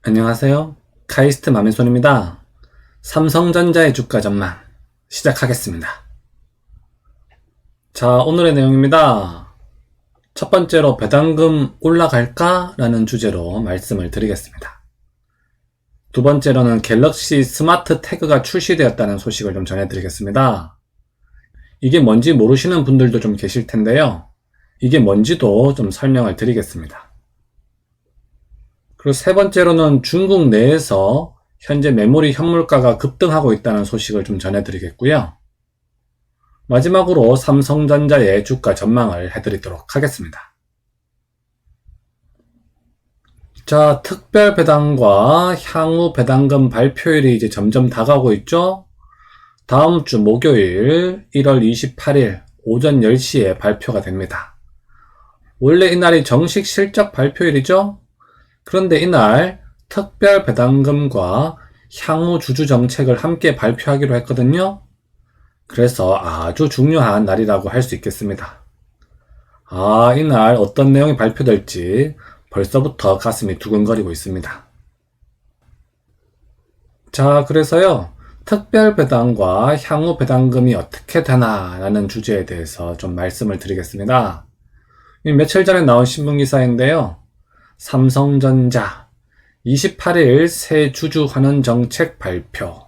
안녕하세요. 카이스트 마멘손입니다. 삼성전자의 주가 전망 시작하겠습니다. 자, 오늘의 내용입니다. 첫 번째로 배당금 올라갈까? 라는 주제로 말씀을 드리겠습니다. 두 번째로는 갤럭시 스마트 태그가 출시되었다는 소식을 좀 전해드리겠습니다. 이게 뭔지 모르시는 분들도 좀 계실 텐데요. 이게 뭔지도 좀 설명을 드리겠습니다. 그리고 세 번째로는 중국 내에서 현재 메모리 현물가가 급등하고 있다는 소식을 좀 전해드리겠고요. 마지막으로 삼성전자의 주가 전망을 해드리도록 하겠습니다. 자, 특별 배당과 향후 배당금 발표일이 이제 점점 다가오고 있죠. 다음 주 목요일 1월 28일 오전 10시에 발표가 됩니다. 원래 이날이 정식 실적 발표일이죠. 그런데 이날 특별 배당금과 향후 주주 정책을 함께 발표하기로 했거든요. 그래서 아주 중요한 날이라고 할 수 있겠습니다. 이날 어떤 내용이 발표될지 벌써부터 가슴이 두근거리고 있습니다. 자, 그래서요, 특별 배당과 향후 배당금이 어떻게 되나라는 주제에 대해서 좀 말씀을 드리겠습니다. 며칠 전에 나온 신문기사인데요. 삼성전자 28일 새 주주 환원 정책 발표,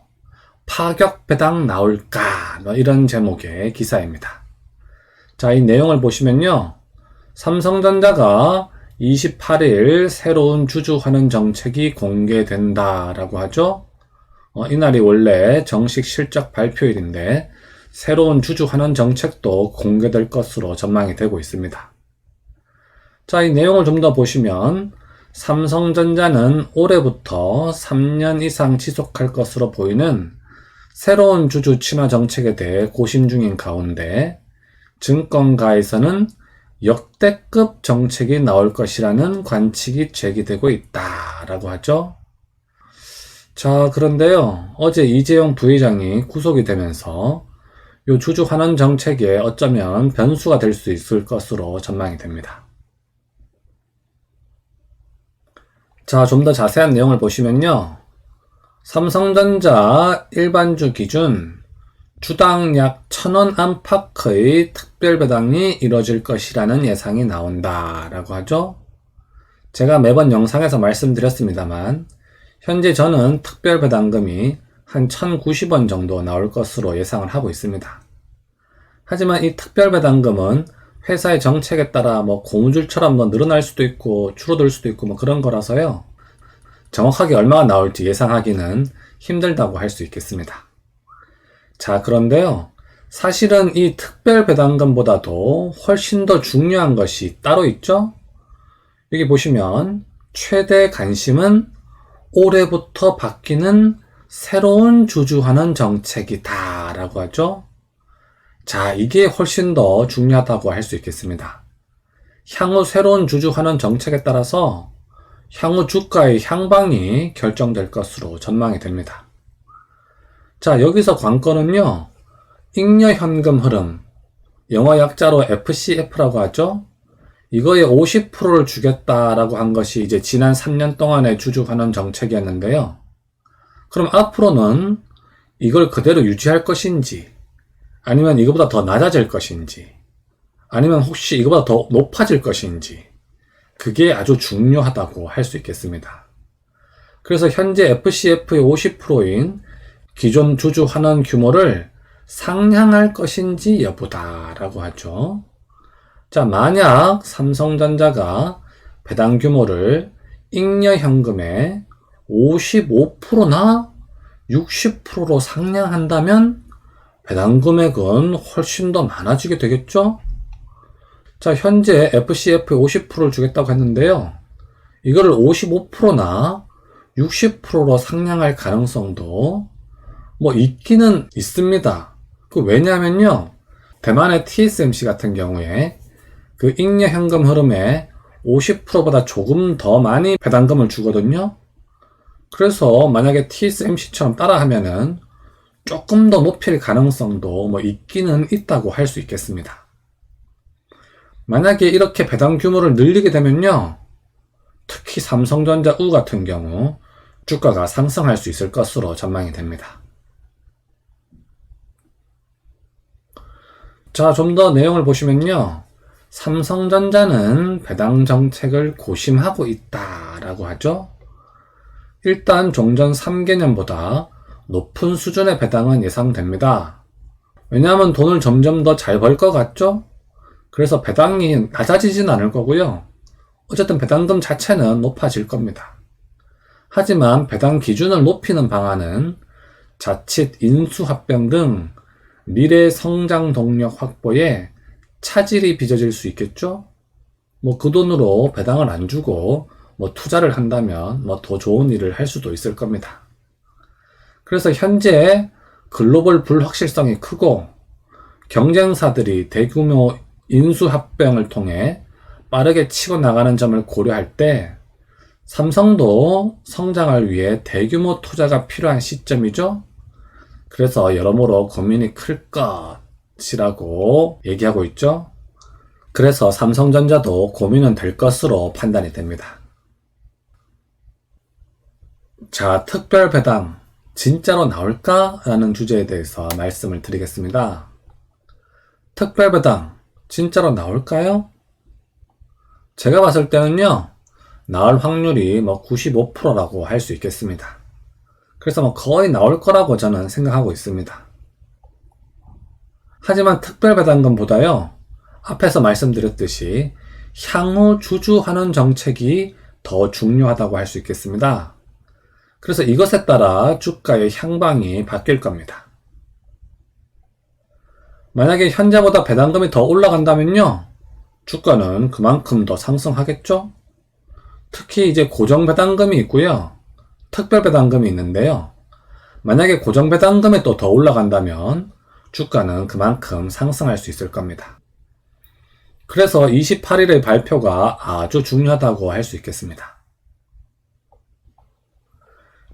파격 배당 나올까? 이런 제목의 기사입니다. 자, 이 내용을 보시면요. 삼성전자가 28일 새로운 주주 환원 정책이 공개된다라고 하죠. 이날이 원래 정식 실적 발표일인데 새로운 주주 환원 정책도 공개될 것으로 전망이 되고 있습니다. 자, 이 내용을 좀 더 보시면 삼성전자는 올해부터 3년 이상 지속할 것으로 보이는 새로운 주주 친화 정책에 대해 고심 중인 가운데 증권가에서는 역대급 정책이 나올 것이라는 관측이 제기되고 있다라고 하죠. 자, 그런데요, 어제 이재용 부회장이 구속이 되면서 이 주주 환원 정책에 어쩌면 변수가 될 수 있을 것으로 전망이 됩니다. 자, 좀 더 자세한 내용을 보시면요. 삼성전자 일반주 기준 주당 약 1,000원 안팎의 특별 배당이 이뤄질 것이라는 예상이 나온다라고 하죠. 제가 매번 영상에서 말씀드렸습니다만 현재 저는 특별 배당금이 한 1,090원 정도 나올 것으로 예상을 하고 있습니다. 하지만 이 특별 배당금은 회사의 정책에 따라 고무줄처럼 늘어날 수도 있고 줄어들 수도 있고 그런 거라서요. 정확하게 얼마가 나올지 예상하기는 힘들다고 할 수 있겠습니다. 자, 그런데요. 사실은 이 특별 배당금보다도 훨씬 더 중요한 것이 따로 있죠? 여기 보시면 최대 관심은 올해부터 바뀌는 새로운 주주 환원 정책이다 라고 하죠. 자, 이게 훨씬 더 중요하다고 할 수 있겠습니다. 향후 새로운 주주 환원 정책에 따라서 향후 주가의 향방이 결정될 것으로 전망이 됩니다. 자, 여기서 관건은요, 잉여 현금 흐름, 영어 약자로 FCF라고 하죠. 이거의 50%를 주겠다라고 한 것이 이제 지난 3년 동안의 주주 환원 정책이었는데요. 그럼 앞으로는 이걸 그대로 유지할 것인지, 아니면 이거보다 더 낮아질 것인지, 아니면 혹시 이거보다 더 높아질 것인지, 그게 아주 중요하다고 할 수 있겠습니다. 그래서 현재 FCF의 50%인 기존 주주 환원 규모를 상향할 것인지 여부다라고 하죠. 자, 만약 삼성전자가 배당 규모를 잉여 현금의 55%나 60%로 상향한다면 배당 금액은 훨씬 더 많아지게 되겠죠? 자, 현재 FCF에 50%를 주겠다고 했는데요. 이거를 55%나 60%로 상향할 가능성도 있기는 있습니다. 왜냐하면요. 대만의 TSMC 같은 경우에 그 잉여 현금 흐름에 50%보다 조금 더 많이 배당금을 주거든요. 그래서 만약에 TSMC처럼 따라하면은 조금 더 높일 가능성도 있기는 있다고 할 수 있겠습니다. 만약에 이렇게 배당 규모를 늘리게 되면요. 특히 삼성전자 우 같은 경우 주가가 상승할 수 있을 것으로 전망이 됩니다. 자, 좀 더 내용을 보시면요. 삼성전자는 배당 정책을 고심하고 있다라고 하죠. 일단 종전 3개년보다 높은 수준의 배당은 예상됩니다. 왜냐하면 돈을 점점 더 잘 벌 것 같죠? 그래서 배당이 낮아지진 않을 거고요. 어쨌든 배당금 자체는 높아질 겁니다. 하지만 배당 기준을 높이는 방안은 자칫 인수합병 등 미래 성장 동력 확보에 차질이 빚어질 수 있겠죠? 그 돈으로 배당을 안 주고 투자를 한다면 더 좋은 일을 할 수도 있을 겁니다. 그래서 현재 글로벌 불확실성이 크고 경쟁사들이 대규모 인수합병을 통해 빠르게 치고 나가는 점을 고려할 때 삼성도 성장을 위해 대규모 투자가 필요한 시점이죠. 그래서 여러모로 고민이 클 것이라고 얘기하고 있죠. 그래서 삼성전자도 고민은 될 것으로 판단이 됩니다. 자, 특별 배당 진짜로 나올까? 라는 주제에 대해서 말씀을 드리겠습니다. 특별 배당 진짜로 나올까요? 제가 봤을 때는요, 나올 확률이 95%라고 할 수 있겠습니다. 그래서 거의 나올 거라고 저는 생각하고 있습니다. 하지만 특별배당금보다요, 앞에서 말씀드렸듯이 향후 주주환원 정책이 더 중요하다고 할 수 있겠습니다. 그래서 이것에 따라 주가의 향방이 바뀔 겁니다. 만약에 현재보다 배당금이 더 올라간다면요, 주가는 그만큼 더 상승하겠죠? 특히 이제 고정배당금이 있고요, 특별배당금이 있는데요. 만약에 고정배당금이 또 더 올라간다면 주가는 그만큼 상승할 수 있을 겁니다. 그래서 28일의 발표가 아주 중요하다고 할 수 있겠습니다.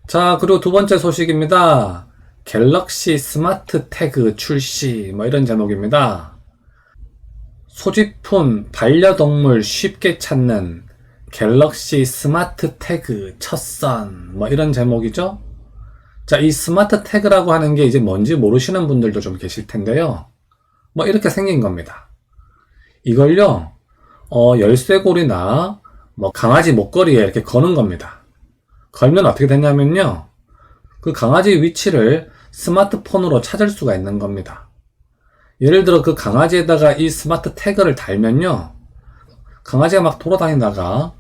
자, 그리고 두 번째 소식입니다. 갤럭시 스마트 태그 출시, 이런 제목입니다. 소지품, 반려동물 쉽게 찾는 갤럭시 스마트 태그 첫선, 이런 제목이죠. 자, 이 스마트 태그라고 하는 게 이제 뭔지 모르시는 분들도 좀 계실 텐데요. 이렇게 생긴 겁니다. 이걸요, 열쇠고리나 강아지 목걸이에 이렇게 거는 겁니다. 걸면 어떻게 되냐면요, 그 강아지 위치를 스마트폰으로 찾을 수가 있는 겁니다. 예를 들어 그 강아지에다가 이 스마트 태그를 달면요, 강아지가 막 돌아다니다가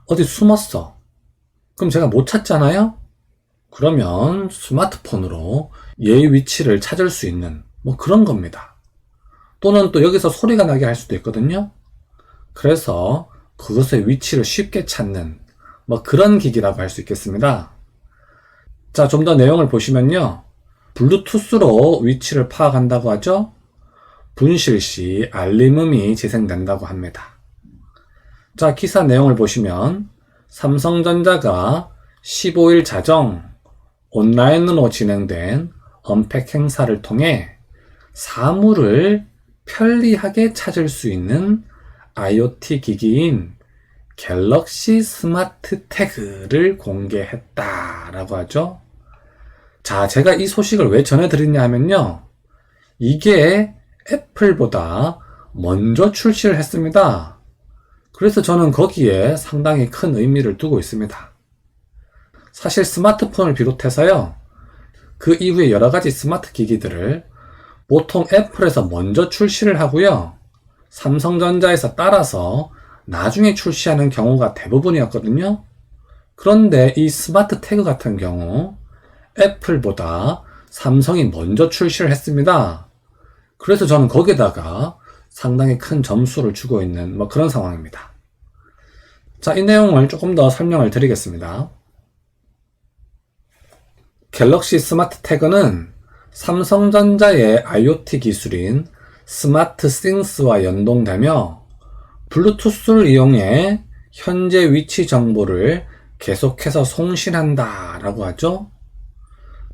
어디 숨었어. 그럼 제가 못 찾잖아요? 그러면 스마트폰으로 얘의 위치를 찾을 수 있는 그런 겁니다. 또는 또 여기서 소리가 나게 할 수도 있거든요. 그래서 그것의 위치를 쉽게 찾는 그런 기기라고 할 수 있겠습니다. 자, 좀 더 내용을 보시면요, 블루투스로 위치를 파악한다고 하죠. 분실 시 알림음이 재생된다고 합니다. 자, 기사 내용을 보시면 삼성전자가 15일 자정 온라인으로 진행된 언팩 행사를 통해 사물을 편리하게 찾을 수 있는 IoT 기기인 갤럭시 스마트 태그를 공개했다라고 하죠. 자, 제가 이 소식을 왜 전해드리냐 하면요, 이게 애플보다 먼저 출시를 했습니다. 그래서 저는 거기에 상당히 큰 의미를 두고 있습니다. 사실 스마트폰을 비롯해서요, 그 이후에 여러 가지 스마트 기기들을 보통 애플에서 먼저 출시를 하고요, 삼성전자에서 따라서 나중에 출시하는 경우가 대부분이었거든요. 그런데 이 스마트 태그 같은 경우 애플보다 삼성이 먼저 출시를 했습니다. 그래서 저는 거기에다가 상당히 큰 점수를 주고 있는 그런 상황입니다. 자, 이 내용을 조금 더 설명을 드리겠습니다. 갤럭시 스마트 태그는 삼성전자의 IoT 기술인 스마트 싱스와 연동되며 블루투스를 이용해 현재 위치 정보를 계속해서 송신한다 라고 하죠.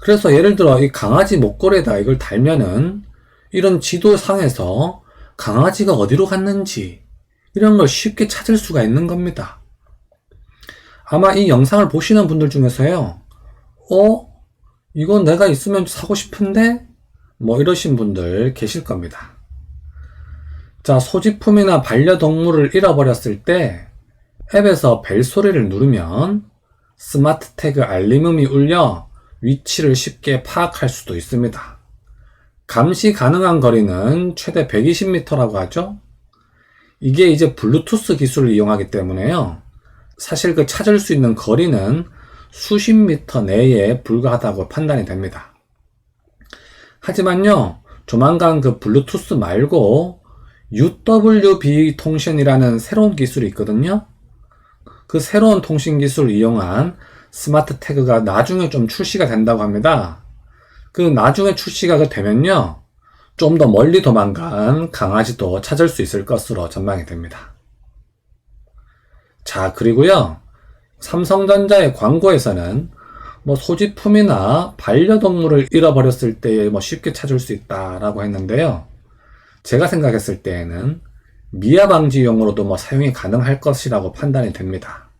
그래서 예를 들어 이 강아지 목걸이에다 이걸 달면은 이런 지도상에서 강아지가 어디로 갔는지 이런 걸 쉽게 찾을 수가 있는 겁니다. 아마 이 영상을 보시는 분들 중에서요, 이건 내가 있으면 사고 싶은데? 뭐 이러신 분들 계실 겁니다. 자, 소지품이나 반려동물을 잃어버렸을 때 앱에서 벨소리를 누르면 스마트 태그 알림음이 울려 위치를 쉽게 파악할 수도 있습니다. 감시 가능한 거리는 최대 120m라고 하죠. 이게 이제 블루투스 기술을 이용하기 때문에요. 사실 그 찾을 수 있는 거리는 수십 미터 내에 불과하다고 판단이 됩니다. 하지만요, 조만간 그 블루투스 말고 UWB 통신이라는 새로운 기술이 있거든요. 그 새로운 통신 기술을 이용한 스마트 태그가 나중에 좀 출시가 된다고 합니다. 그 나중에 출시가 되면요, 좀 더 멀리 도망간 강아지도 찾을 수 있을 것으로 전망이 됩니다. 자, 그리고요, 삼성전자의 광고에서는 뭐 소지품이나 반려동물을 잃어버렸을 때 뭐 쉽게 찾을 수 있다라고 했는데요. 제가 생각했을 때에는 미아 방지용으로도 뭐 사용이 가능할 것이라고 판단이 됩니다.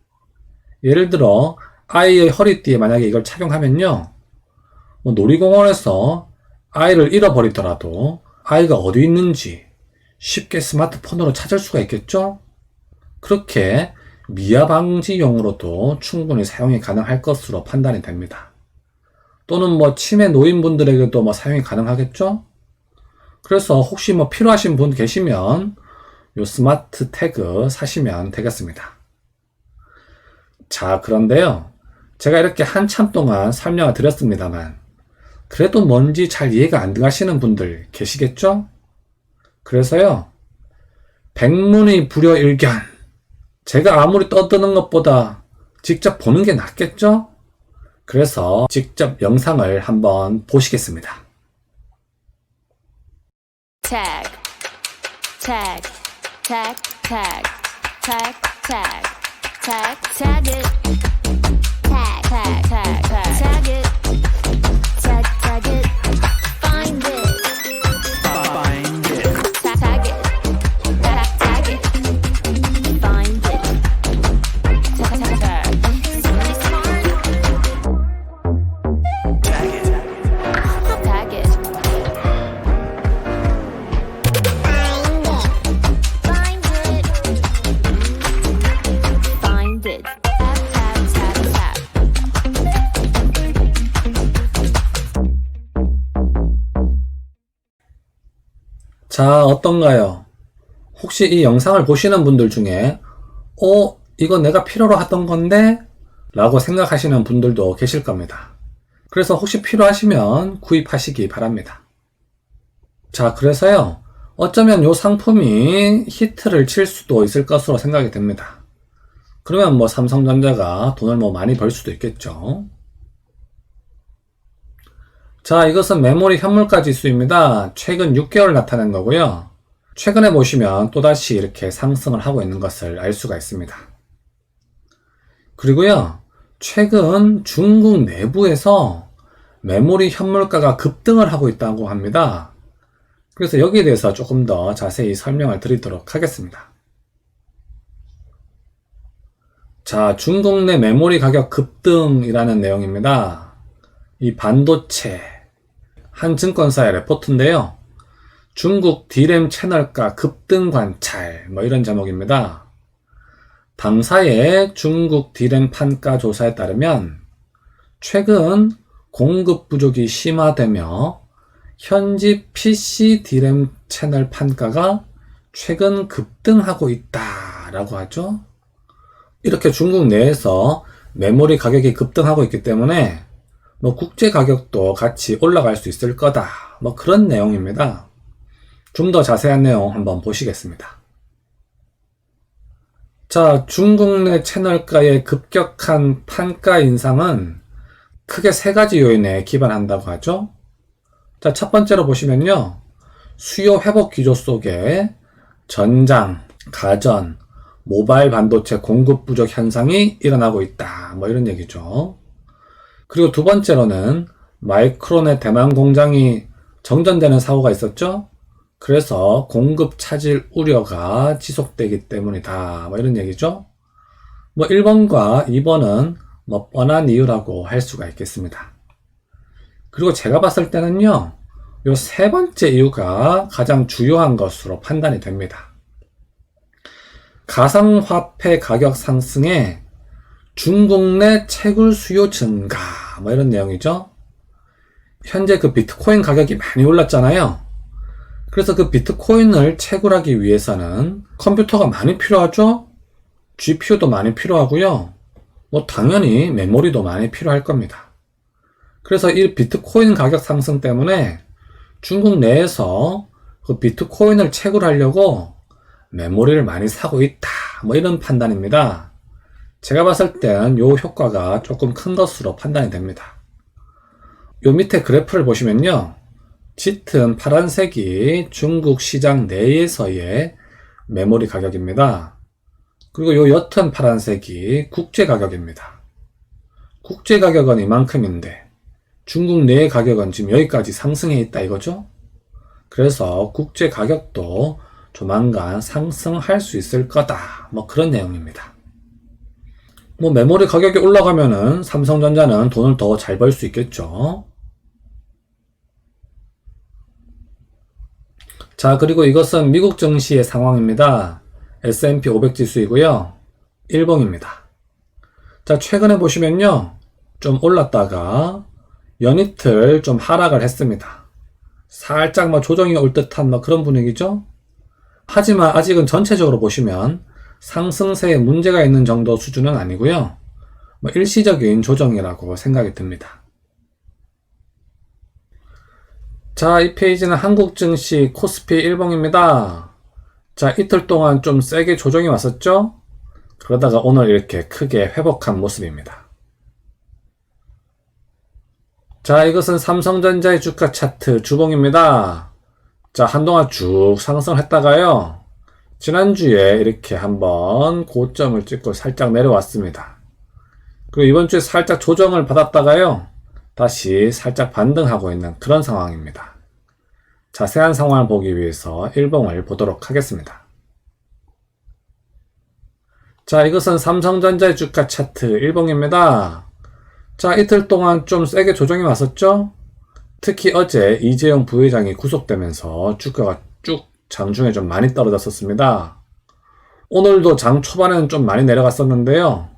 예를 들어 아이의 허리띠에 만약에 이걸 착용하면요, 뭐 놀이공원에서 아이를 잃어버리더라도 아이가 어디 있는지 쉽게 스마트폰으로 찾을 수가 있겠죠? 그렇게 미아 방지용으로도 충분히 사용이 가능할 것으로 판단이 됩니다. 또는 뭐 치매 노인분들에게도 뭐 사용이 가능하겠죠? 그래서 혹시 뭐 필요하신 분 계시면 요 스마트 태그 사시면 되겠습니다. 자, 그런데요, 제가 이렇게 한참 동안 설명을 드렸습니다만 그래도 뭔지 잘 이해가 안 가시는 분들 계시겠죠? 그래서요, 백문이 불여일견, 제가 아무리 떠드는 것보다 직접 보는 게 낫겠죠? 그래서 직접 영상을 한번 보시겠습니다. Tag, tag, tag, tag, tag, tag, tag, tag it, tag, tag, tag, tag, tag it, tag, tag it, find it, find it, tag it, tag, tag it, find it, tag, tag, tag, somebody smart, tag it, tag it. Find it. Tap, tap, tap, tap. 자, 어떤가요? 혹시 이 영상을 보시는 분들 중에 이거 내가 필요로 하던 건데? 라고 생각하시는 분들도 계실 겁니다. 그래서 혹시 필요하시면 구입하시기 바랍니다. 자, 그래서요, 어쩌면 요 상품이 히트를 칠 수도 있을 것으로 생각이 됩니다. 그러면 뭐 삼성전자가 돈을 뭐 많이 벌 수도 있겠죠. 자, 이것은 메모리 현물가 지수입니다. 최근 6개월 나타낸 거고요. 최근에 보시면 또다시 이렇게 상승을 하고 있는 것을 알 수가 있습니다. 그리고요, 최근 중국 내부에서 메모리 현물가가 급등을 하고 있다고 합니다. 그래서 여기에 대해서 조금 더 자세히 설명을 드리도록 하겠습니다. 자, 중국 내 메모리 가격 급등이라는 내용입니다. 이 반도체 한 증권사의 레포트인데요. 중국 D램 채널가 급등 관찰, 뭐 이런 제목입니다. 당사의 중국 D램 판가 조사에 따르면 최근 공급 부족이 심화되며 현지 PC D램 채널 판가가 최근 급등하고 있다라고 하죠. 이렇게 중국 내에서 메모리 가격이 급등하고 있기 때문에 뭐 국제 가격도 같이 올라갈 수 있을 거다, 뭐 그런 내용입니다. 좀 더 자세한 내용 한번 보시겠습니다. 자, 중국 내 채널가의 급격한 판가 인상은 크게 세 가지 요인에 기반한다고 하죠. 자, 첫 번째로 보시면요, 수요 회복 기조 속에 전장, 가전, 모바일 반도체 공급 부족 현상이 일어나고 있다, 뭐 이런 얘기죠. 그리고 두 번째로는 마이크론의 대만 공장이 정전되는 사고가 있었죠. 그래서 공급 차질 우려가 지속되기 때문이다, 뭐 이런 얘기죠. 뭐 1번과 2번은 뭐 뻔한 이유라고 할 수가 있겠습니다. 그리고 제가 봤을 때는요, 요 세 번째 이유가 가장 주요한 것으로 판단이 됩니다. 가상화폐 가격 상승에 중국 내 채굴 수요 증가, 뭐 이런 내용이죠. 현재 그 비트코인 가격이 많이 올랐잖아요. 그래서 그 비트코인을 채굴하기 위해서는 컴퓨터가 많이 필요하죠? GPU도 많이 필요하고요. 뭐 당연히 메모리도 많이 필요할 겁니다. 그래서 이 비트코인 가격 상승 때문에 중국 내에서 그 비트코인을 채굴하려고 메모리를 많이 사고 있다, 뭐 이런 판단입니다. 제가 봤을 땐 요 효과가 조금 큰 것으로 판단이 됩니다. 요 밑에 그래프를 보시면요, 짙은 파란색이 중국 시장 내에서의 메모리 가격입니다. 그리고 요 옅은 파란색이 국제 가격입니다. 국제 가격은 이만큼인데 중국 내의 가격은 지금 여기까지 상승해 있다 이거죠. 그래서 국제 가격도 조만간 상승할 수 있을 거다, 뭐 그런 내용입니다. 뭐 메모리 가격이 올라가면은 삼성전자는 돈을 더 잘 벌 수 있겠죠. 자, 그리고 이것은 미국 증시의 상황입니다. S&P 500 지수이고요. 일봉입니다. 자, 최근에 보시면요, 좀 올랐다가 연이틀 좀 하락을 했습니다. 살짝 뭐 조정이 올 듯한 뭐 그런 분위기죠. 하지만 아직은 전체적으로 보시면 상승세에 문제가 있는 정도 수준은 아니고요. 뭐 일시적인 조정이라고 생각이 듭니다. 자, 이 페이지는 한국 증시 코스피 일봉입니다. 자, 이틀 동안 좀 세게 조정이 왔었죠? 그러다가 오늘 이렇게 크게 회복한 모습입니다. 자, 이것은 삼성전자의 주가 차트 주봉입니다. 자, 한동안 쭉 상승했다가요, 지난주에 이렇게 한번 고점을 찍고 살짝 내려왔습니다. 그리고 이번 주에 살짝 조정을 받았다가요, 다시 살짝 반등하고 있는 그런 상황입니다. 자세한 상황을 보기 위해서 일봉을 보도록 하겠습니다. 자, 이것은 삼성전자의 주가 차트 일봉입니다. 자, 이틀 동안 좀 세게 조정이 왔었죠? 특히 어제 이재용 부회장이 구속되면서 주가가 쭉 장중에 좀 많이 떨어졌었습니다. 오늘도 장 초반에는 좀 많이 내려갔었는데요,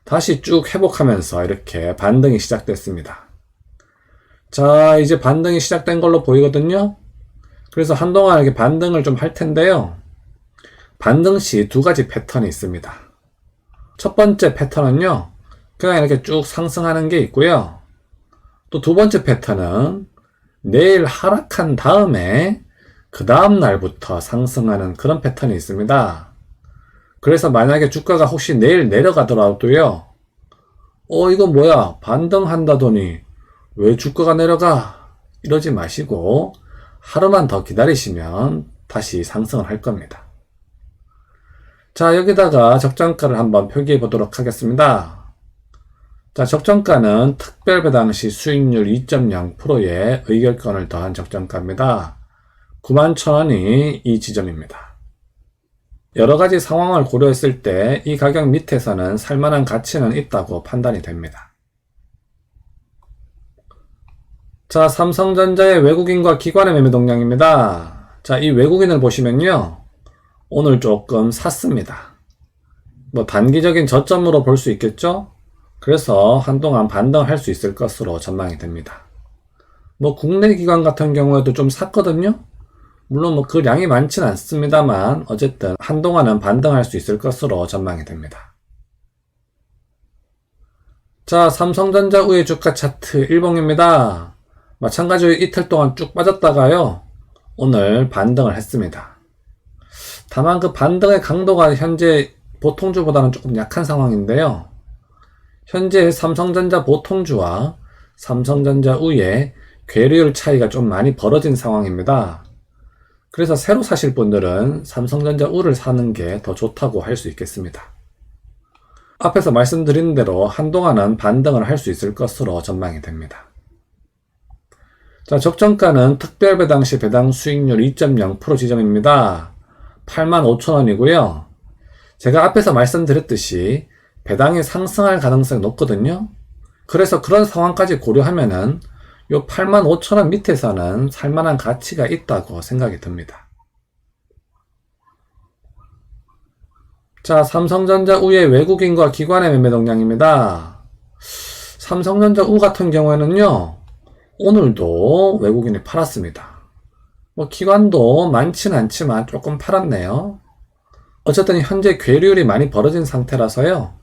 다시 쭉 회복하면서 이렇게 반등이 시작됐습니다. 자, 이제 반등이 시작된 걸로 보이거든요. 그래서 한동안 이렇게 반등을 좀 할 텐데요, 반등 시 두 가지 패턴이 있습니다. 첫 번째 패턴은요, 그냥 이렇게 쭉 상승하는 게 있고요. 또 두 번째 패턴은 내일 하락한 다음에 그 다음 날부터 상승하는 그런 패턴이 있습니다. 그래서 만약에 주가가 혹시 내일 내려가더라도요, 이거 뭐야, 반등한다더니 왜 주가가 내려가? 이러지 마시고 하루만 더 기다리시면 다시 상승을 할 겁니다. 자, 여기다가 적정가를 한번 표기해 보도록 하겠습니다. 자, 적정가는 특별 배당 시 수익률 2.0%의 의결권을 더한 적정가입니다. 91,000원이 이 지점입니다. 여러가지 상황을 고려했을 때 이 가격 밑에서는 살만한 가치는 있다고 판단이 됩니다. 자, 삼성전자의 외국인과 기관의 매매 동향입니다. 자, 이 외국인을 보시면요, 오늘 조금 샀습니다. 뭐 단기적인 저점으로 볼 수 있겠죠? 그래서 한동안 반등할 수 있을 것으로 전망이 됩니다. 뭐 국내 기관 같은 경우에도 좀 샀거든요. 물론 뭐 그 량이 많진 않습니다만 어쨌든 한동안은 반등할 수 있을 것으로 전망이 됩니다. 자, 삼성전자 우의 주가 차트 일봉입니다. 마찬가지로 이틀 동안 쭉 빠졌다가요, 오늘 반등을 했습니다. 다만 그 반등의 강도가 현재 보통주보다는 조금 약한 상황인데요, 현재 삼성전자 보통주와 삼성전자 우의 괴리율 차이가 좀 많이 벌어진 상황입니다. 그래서 새로 사실 분들은 삼성전자 우를 사는 게 더 좋다고 할 수 있겠습니다. 앞에서 말씀드린 대로 한동안은 반등을 할 수 있을 것으로 전망이 됩니다. 자, 적정가는 특별 배당 시 배당 수익률 2.0% 지점입니다. 85,000원이고요. 제가 앞에서 말씀드렸듯이 배당이 상승할 가능성이 높거든요. 그래서 그런 상황까지 고려하면은 요 85,000원 밑에서는 살만한 가치가 있다고 생각이 듭니다. 자, 삼성전자 우의 외국인과 기관의 매매 동향입니다. 삼성전자 우 같은 경우에는요, 오늘도 외국인이 팔았습니다. 기관도 많진 않지만 조금 팔았네요. 어쨌든 현재 괴리율이 많이 벌어진 상태라서요,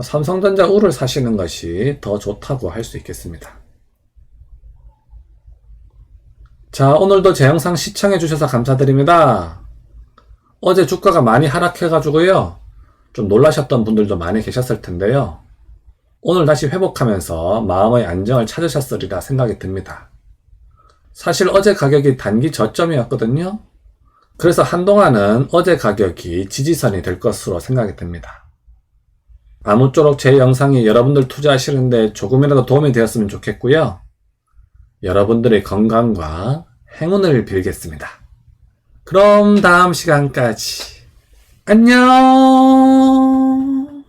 삼성전자 우를 사시는 것이 더 좋다고 할 수 있겠습니다. 자, 오늘도 제 영상 시청해 주셔서 감사드립니다. 어제 주가가 많이 하락해가지고요, 좀 놀라셨던 분들도 많이 계셨을 텐데요. 오늘 다시 회복하면서 마음의 안정을 찾으셨으리라 생각이 듭니다. 사실 어제 가격이 단기 저점이었거든요. 그래서 한동안은 어제 가격이 지지선이 될 것으로 생각이 듭니다. 아무쪼록 제 영상이 여러분들 투자하시는데 조금이라도 도움이 되었으면 좋겠고요. 여러분들의 건강과 행운을 빌겠습니다. 그럼 다음 시간까지 안녕!